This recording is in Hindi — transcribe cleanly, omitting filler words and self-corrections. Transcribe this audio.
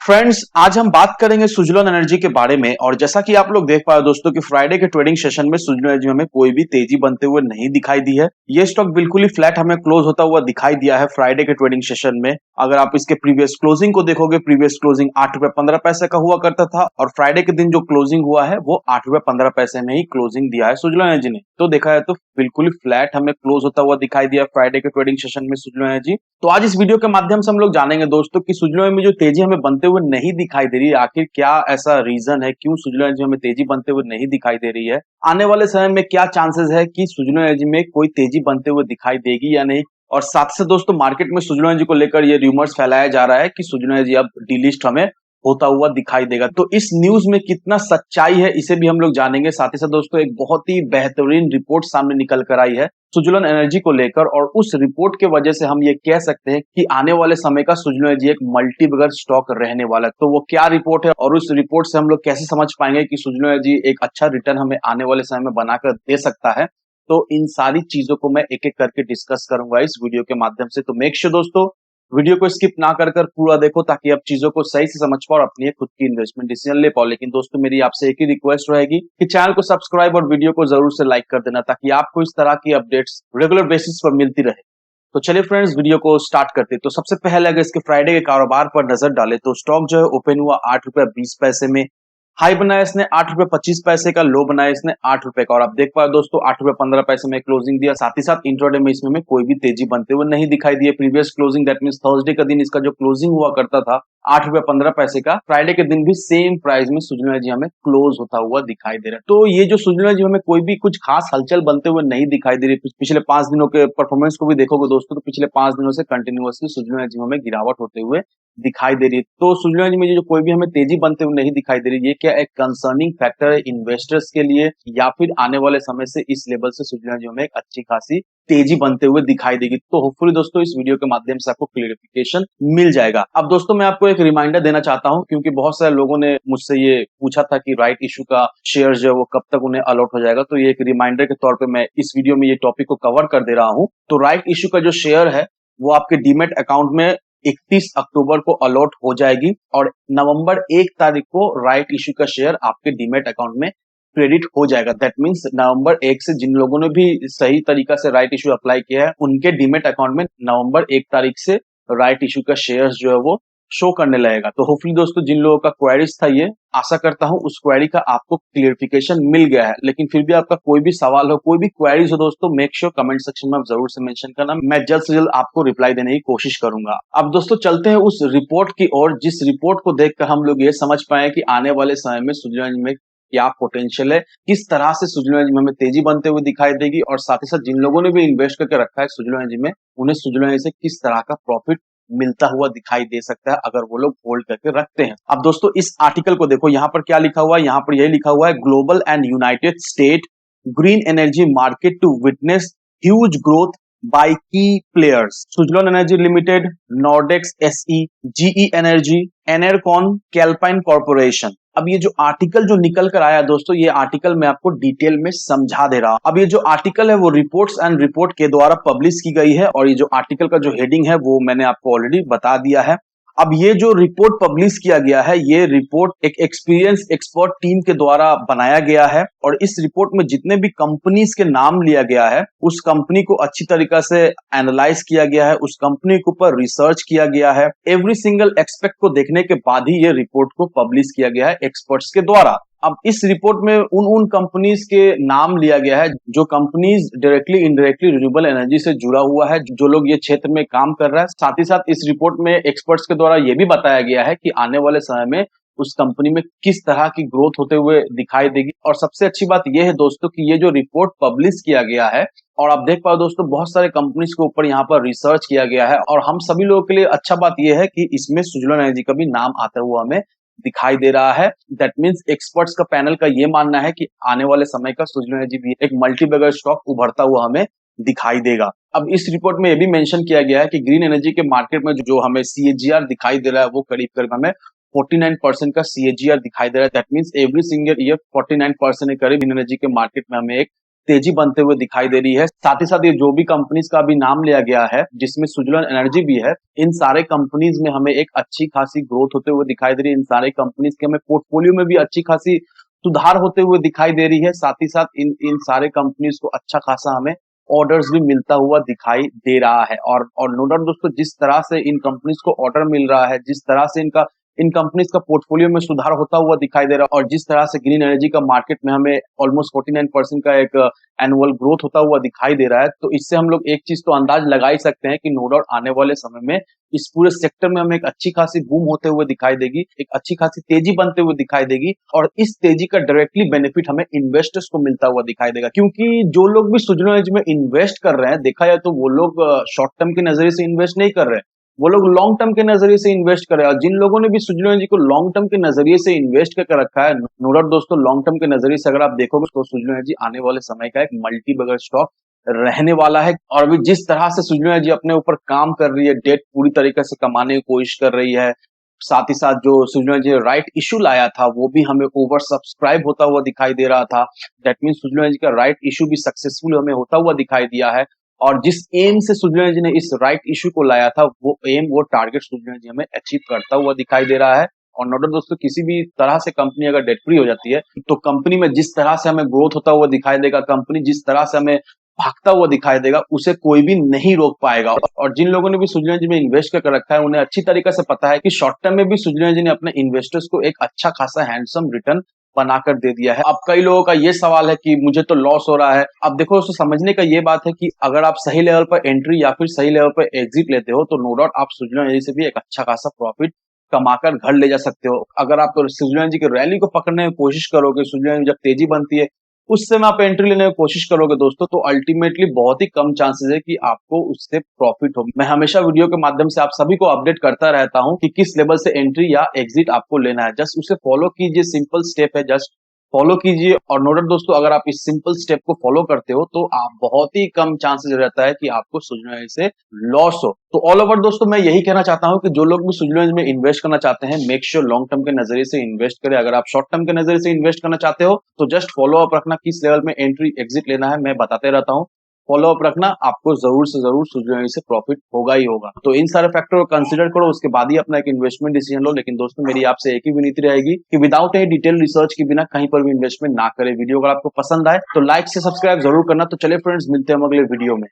फ्रेंड्स, आज हम बात करेंगे सुजलोन एनर्जी के बारे में। और जैसा कि आप लोग देख पा रहे हो दोस्तों कि फ्राइडे के ट्रेडिंग सेशन में सुजलोन एनर्जी में हमें कोई भी तेजी बनते हुए नहीं दिखाई दी है। ये स्टॉक बिल्कुल ही फ्लैट हमें क्लोज होता हुआ दिखाई दिया है फ्राइडे के ट्रेडिंग सेशन में। अगर आप इसके प्रीवियस क्लोजिंग को देखोगे, प्रीवियस क्लोजिंग 8 रुपए 15 पैसे का हुआ करता था और फ्राइडे के दिन जो क्लोजिंग हुआ है वो 8 रुपए 15 पैसे में ही क्लोजिंग दिया है सुजलोन एनर्जी ने। तो देखा है तो बिल्कुल ही फ्लैट हमें क्लोज होता हुआ दिखाई दिया फ्राइडे के ट्रेडिंग सेशन में सुजलोन एनर्जी। तो आज इस वीडियो के माध्यम से हम लोग जानेंगे दोस्तों कि सुजलोन में जो तेजी हमें बनते हुए नहीं दिखाई दे रही है, आखिर क्या ऐसा रीजन है, क्यों सुजलोन एनर्जी हमें तेजी बनते हुए नहीं दिखाई दे रही है। आने वाले समय में क्या चांसेस है कि सुजलोन एनर्जी में कोई तेजी बनते हुए दिखाई देगी या नहीं। और साथ से दोस्तों मार्केट में सुजलोन एनर्जी को लेकर ये रूमर्स फैलाया जा रहा है कि सुजलोन एनर्जी अब डीलिस्ट हमें होता हुआ दिखाई देगा। तो इस न्यूज में कितना सच्चाई है इसे भी हम लोग जानेंगे। साथ ही साथ दोस्तों एक बहुत ही बेहतरीन रिपोर्ट सामने निकल कर आई है सुजलोन एनर्जी को लेकर, और उस रिपोर्ट के वजह से हम ये कह सकते हैं कि आने वाले समय का सुजलोन एनर्जी एक मल्टी बगर स्टॉक रहने वाला है। तो वो क्या रिपोर्ट है और उस रिपोर्ट से हम लोग कैसे समझ पाएंगे कि सुजलोन एनर्जी एक अच्छा रिटर्न हमें आने वाले समय में बनाकर दे सकता है। तो इन सारी चीजों को मैं एक एक करके डिस्कस करूंगा इस वीडियो के माध्यम से। तो मेक श्योर दोस्तों वीडियो को स्किप ना कर पूरा देखो ताकि आप चीजों को सही से समझ पाओ और अपनी खुद की इन्वेस्टमेंट डिसीजन ले पाओ। लेकिन दोस्तों मेरी आपसे एक ही रिक्वेस्ट रहेगी कि चैनल को सब्सक्राइब और वीडियो को जरूर से लाइक कर देना ताकि आपको इस तरह की अपडेट्स रेगुलर बेसिस पर मिलती रहे। तो चलिए फ्रेंड्स वीडियो को स्टार्ट करते हैं। तो सबसे पहले अगर इसके फ्राइडे के कारोबार पर नजर डाले तो स्टॉक जो है ओपन हुआ 8 रुपए 20 पैसे में, हाई बनाया इसने 8 रुपए 25 पैसे का, लो बनाया इसने 8 रुपए का। और आप देख पा रहे हो दोस्तों 8 रुपए 15 पैसे में क्लोजिंग दिया। साथ ही साथ इंट्राडे में इसमें कोई भी तेजी बनते हुए नहीं दिखाई दी है। Previous closing that means Thursday का दिन इसका जो क्लोजिंग हुआ करता था 8 रुपए 15 पैसे का, फ्राइडे के दिन भी सेम प्राइस में सुजलोन एनर्जी हमें क्लोज होता हुआ दिखाई दे रहा है। तो ये जो सुजलोन एनर्जी हमें कोई भी कुछ खास हलचल बनते हुए नहीं दिखाई दे रही। पिछले 5 दिनों के परफॉर्मेंस को भी देखोगे दोस्तों तो पिछले 5 दिनों से कंटिन्यूअसली सुजलोन एनर्जी हमें गिरावट होते हुए दिखाई दे रही है। तो सुजलोन एनर्जी में जो कोई भी हमें तेजी बनते हुए नहीं दिखाई दे रही, ये क्या एक कंसर्निंग फैक्टर है इन्वेस्टर्स के लिए, या फिर आने वाले समय से इस लेवल से सुजलोन एनर्जी हमें एक अच्छी खासी तेजी बनते हुए दिखाई देगी। तो होपफुली दोस्तों इस वीडियो के माध्यम से आपको क्लियरिफिकेशन मिल जाएगा। अब दोस्तों मैं आपको एक रिमाइंडर देना चाहता हूं क्योंकि बहुत सारे लोगों ने मुझसे ये पूछा था कि राइट इशू का शेयर जो है वो कब तक उन्हें अलॉट हो जाएगा। तो ये एक रिमाइंडर के तौर पे मैं इस वीडियो में ये टॉपिक को कवर कर दे रहा हूं। तो राइट इशू का जो शेयर है वो आपके डीमेट अकाउंट में 31 अक्टूबर को अलॉट हो जाएगी और नवंबर 1 तारीख को राइट इशू का शेयर आपके डीमेट अकाउंट में क्रेडिट हो जाएगा। दैट मींस नवंबर 1 से जिन लोगों ने भी सही तरीका से राइट इशू अप्लाई किया है उनके डीमेट अकाउंट में नवंबर 1 तारीख से राइट इशू का शेयर्स जो है वो शो करने लगेगा। तो होपफुली दोस्तों जिन लोगों का क्वेरीज था, ये आशा करता हूं उस क्वेरी का आपको क्लियरिफिकेशन मिल गया है। लेकिन फिर भी आपका कोई भी सवाल हो, कोई भी क्वेरीज हो दोस्तों, मेक श्योर कमेंट सेक्शन में आप जरूर से मेंशन करना। मैं जल्द से जल्द आपको रिप्लाई देने की कोशिश करूंगा। अब दोस्तों चलते हैं उस रिपोर्ट की ओर जिस रिपोर्ट को देखकर हम लोग ये समझ पाए कि आने वाले समय में सुजलोन एनर्जी में क्या पोटेंशियल है, किस तरह से सुजलोन एनर्जी में हमें तेजी बनते हुए दिखाई देगी, और साथ ही साथ जिन लोगों ने भी इन्वेस्ट करके रखा है सुजलोन एनर्जी में उन्हें सुजलोन एनर्जी से किस तरह का प्रॉफिट मिलता हुआ दिखाई दे सकता है अगर वो लोग होल्ड करके रखते हैं। अब दोस्तों इस आर्टिकल को देखो, यहाँ पर क्या लिखा हुआ है, यहाँ पर यही लिखा हुआ है global and United State green energy market to witness huge growth by key players, Suzlon Energy Limited, Nordex SE, GE Energy, Enercon, Calpine Corporation. अब ये जो आर्टिकल जो निकल कर आया दोस्तों, ये आर्टिकल मैं आपको डिटेल में समझा दे रहा हूं। अब ये जो आर्टिकल है वो रिपोर्ट्स एंड रिपोर्ट के द्वारा पब्लिश की गई है और ये जो आर्टिकल का जो हेडिंग है वो मैंने आपको ऑलरेडी बता दिया है। अब ये जो रिपोर्ट पब्लिश किया गया है, ये रिपोर्ट एक एक्सपीरियंस एक्सपर्ट टीम के द्वारा बनाया गया है और इस रिपोर्ट में जितने भी कंपनीज के नाम लिया गया है उस कंपनी को अच्छी तरीका से एनालाइज किया गया है, उस कंपनी के ऊपर रिसर्च किया गया है। एवरी सिंगल एक्सपेक्ट को देखने के बाद ही ये रिपोर्ट को पब्लिश किया गया है एक्सपर्ट्स के द्वारा। अब इस रिपोर्ट में उन कंपनीज के नाम लिया गया है जो companies directly indirectly renewable energy से जुड़ा हुआ है, जो लोग ये क्षेत्र में काम कर रहा है। साथ ही साथ इस रिपोर्ट में एक्सपर्ट्स के द्वारा ये भी बताया गया है कि आने वाले समय में उस कंपनी में किस तरह की ग्रोथ होते हुए दिखाई देगी। और सबसे अच्छी बात यह है दोस्तों कि ये जो रिपोर्ट पब्लिश किया गया है और आप देख पाओ दोस्तों बहुत सारे कंपनीज के ऊपर यहाँ पर रिसर्च किया गया है और हम सभी लोगों के लिए अच्छा बात यह है कि इसमें सुजलोन एनर्जी का भी नाम आता हुआ हमें दिखाई दे रहा है। दैट मींस एक्सपर्ट्स का पैनल का ये मानना है कि आने वाले समय का सुजलोन एनर्जी भी एक मल्टी बैगर स्टॉक उभरता हुआ हमें दिखाई देगा। अब इस रिपोर्ट में ये भी मेंशन किया गया है कि ग्रीन एनर्जी के मार्केट में जो हमें सीएजीआर दिखाई दे रहा है वो करीब करीब हमें 49% का सीएजीआर दिखाई दे रहा है। That means every single year 49% करीब ग्रीन एनर्जी के मार्केट में हमें एक तेजी बनते हुए दिखाई दे रही है। साथ ही साथ ये जो भी कंपनीज का अभी नाम लिया गया है, जिसमें सुजलन एनर्जी भी है, इन सारे कंपनीज में हमें एक अच्छी खासी ग्रोथ होते हुए दिखाई दे रही है। इन सारे कंपनीज के हमें पोर्टफोलियो में भी अच्छी खासी सुधार होते हुए दिखाई दे रही है। साथ ही साथ इन इन सारे कंपनीज को अच्छा खासा हमें ऑर्डर्स भी मिलता हुआ दिखाई दे रहा है। और नो डाउट दोस्तों, जिस तरह से इन कंपनीज को ऑर्डर मिल रहा है, जिस तरह से इन कंपनीज का पोर्टफोलियो में सुधार होता हुआ दिखाई दे रहा है, और जिस तरह से ग्रीन एनर्जी का मार्केट में हमें ऑलमोस्ट 49% का एक एनुअल ग्रोथ होता हुआ दिखाई दे रहा है, तो इससे हम लोग एक चीज तो अंदाज लगा ही सकते हैं कि नो डाउट आने वाले समय में इस पूरे सेक्टर में हमें एक अच्छी खासी बूम होते हुए दिखाई देगी, एक अच्छी खासी तेजी बनते हुए दिखाई देगी, और इस तेजी का डायरेक्टली बेनिफिट हमें इन्वेस्टर्स को मिलता हुआ दिखाई देगा। क्योंकि जो लोग भी सुजन एनर्जी में इन्वेस्ट कर रहे हैं, देखा जाए तो वो लोग शॉर्ट टर्म के नजरिए से इन्वेस्ट नहीं कर रहे हैं, वो लोग लॉन्ग टर्म के नजरिए से इन्वेस्ट कर रहे हैं। और जिन लोगों ने भी सुजन एनर्जी को लॉन्ग टर्म के नजरिए से इन्वेस्ट करके रखा है, नो डाउट दोस्तों, लॉन्ग टर्म के नजरिए से अगर आप देखोगे तो सुजन एनर्जी आने वाले समय का एक मल्टी बगर स्टॉक रहने वाला है। और अभी जिस तरह से सुजन एनर्जी अपने ऊपर काम कर रही है, डेट पूरी तरीके से कमाने की कोशिश कर रही है, साथ ही साथ जो सुजन एनर्जी राइट इशू लाया था वो भी हमें ओवर सब्सक्राइब होता हुआ दिखाई दे रहा था। दैट मीन सुजन एनर्जी का राइट इशू भी सक्सेसफुल हमें होता हुआ दिखाई दिया है। और जिस एम से सुजन एनर्जी ने इस राइट इशू को लाया था, वो एम, वो टारगेट सुजन एनर्जी हमें अचीव करता हुआ दिखाई दे रहा है। और नोट दोस्तों, किसी भी तरह से कंपनी अगर डेट फ्री हो जाती है, तो कंपनी में जिस तरह से हमें ग्रोथ होता हुआ दिखाई देगा, कंपनी जिस तरह से हमें भागता हुआ दिखाई देगा, उसे कोई भी नहीं रोक पाएगा। और जिन लोगों ने भी सुजन एनर्जी में इन्वेस्ट करके रखा है, उन्हें अच्छी तरीके से पता है कि शॉर्ट टर्म में भी सुजन एनर्जी ने अपने इन्वेस्टर्स को एक अच्छा खासा हैंडसम रिटर्न बनाकर दे दिया है। अब कई लोगों का ये सवाल है कि मुझे तो लॉस हो रहा है। अब देखो, उसको समझने का ये बात है कि अगर आप सही लेवल पर एंट्री या फिर सही लेवल पर एग्जिट लेते हो, तो नो डाउट आप सुजन एनर्जी से भी एक अच्छा खासा प्रॉफिट कमाकर घर ले जा सकते हो। अगर आप सुजन एनर्जी की रैली को पकड़ने की कोशिश करोगे, सुजन एनर्जी जब तेजी बनती है उस समय आप एंट्री लेने की कोशिश करोगे दोस्तों, तो अल्टीमेटली बहुत ही कम चांसेस है कि आपको उससे प्रॉफिट हो। मैं हमेशा वीडियो के माध्यम से आप सभी को अपडेट करता रहता हूं कि किस लेवल से एंट्री या एग्जिट आपको लेना है। जस्ट उसे फॉलो कीजिए, सिंपल स्टेप है, जस्ट फॉलो कीजिए। और नोट दोस्तों, अगर आप इस सिंपल स्टेप को फॉलो करते हो, तो आप बहुत ही कम चांसेस रहता है कि आपको सुजन एनर्जी से लॉस हो। तो ऑल ओवर दोस्तों, मैं यही कहना चाहता हूं कि जो लोग भी सुजन एनर्जी में इन्वेस्ट करना चाहते हैं, मेक श्योर लॉन्ग टर्म के नजरिए से इन्वेस्ट करें। अगर आप शॉर्ट टर्म के नजरिए से इन्वेस्ट करना चाहते हो, तो जस्ट फॉलो अप रखना, किस लेवल में एंट्री एग्जिट लेना है मैं बताते रहता हूं। फॉलो अप रखना, आपको जरूर से जरूर सुजन एनर्जी से प्रॉफिट होगा ही होगा। तो इन सारे फैक्टर को कंसीडर करो, उसके बाद ही अपना एक इन्वेस्टमेंट डिसीजन लो। लेकिन दोस्तों, मेरी आपसे एक ही विनती रहेगी कि विदाउट एनी डिटेल रिसर्च के बिना कहीं पर भी इन्वेस्टमेंट ना करें। वीडियो अगर आपको पसंद आए तो लाइक से सब्सक्राइब जरूर करना। तो चलिए फ्रेंड्स, मिलते हैं हम अगले वीडियो में।